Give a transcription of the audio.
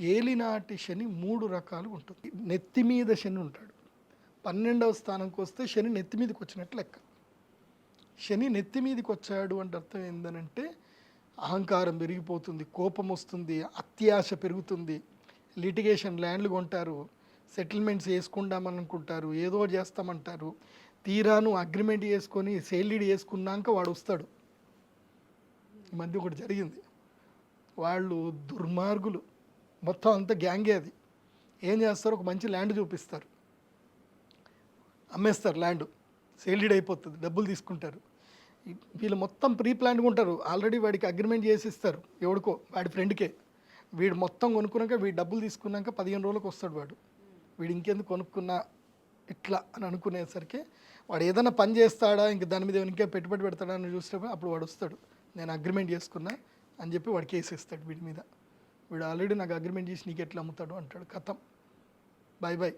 ఏలినాటి శని 3 రకాలు ఉంటుంది. నెత్తి మీద శని ఉంటాడు. 12వ స్థానంకి వస్తే శని నెత్తి మీదకి వచ్చినట్లు లెక్క. శని నెత్తి మీదకి వచ్చాడు అంటే అర్థం ఏంటనంటే అహంకారం పెరిగిపోతుంది, కోపం వస్తుంది, అత్యాశ పెరుగుతుంది, లిటిగేషన్ ల్యాండ్లు కొంటారు, సెటిల్మెంట్స్ వేసుకుందామని అనుకుంటారు, ఏదో చేస్తామంటారు. తీరాను అగ్రిమెంట్ చేసుకొని సేల్లీడ్ చేసుకున్నాక వాడు వస్తాడు. ఈ మధ్య ఒకటి జరిగింది. వాళ్ళు దుర్మార్గులు, మొత్తం అంతా గ్యాంగే. అది ఏం చేస్తారు, ఒక మంచి ల్యాండ్ చూపిస్తారు, అమ్మేస్తారు, ల్యాండ్ సేల్లీడ్ అయిపోతుంది, డబ్బులు తీసుకుంటారు. వీళ్ళు మొత్తం ప్రీ ప్లాన్గా ఉంటారు. ఆల్రెడీ వాడికి అగ్రిమెంట్ చేసి ఇస్తారు, ఎవడికో వాడి ఫ్రెండ్కే. వీడు మొత్తం కొనుక్కున్నాక వీడు డబ్బులు తీసుకున్నాక 15 రోజులకు వస్తాడు వాడు. వీడు ఇంకెందుకు కొనుక్కున్నా ఇట్లా అని అనుకునేసరికి వాడు ఏదైనా పని చేస్తాడా, ఇంక దాని మీద ఇంకే పెట్టుబడి పెడతాడా అని చూసినప్పుడు అప్పుడు వాడు వస్తాడు, నేను అగ్రిమెంట్ చేసుకున్నా అని చెప్పి వాడు కేసు ఇస్తాడు వీడి మీద. వీడు ఆల్రెడీ నాకు అగ్రిమెంట్ చేసి నీకు ఎట్లా అమ్ముతాడు అంటాడు. కథం, బాయ్ బాయ్.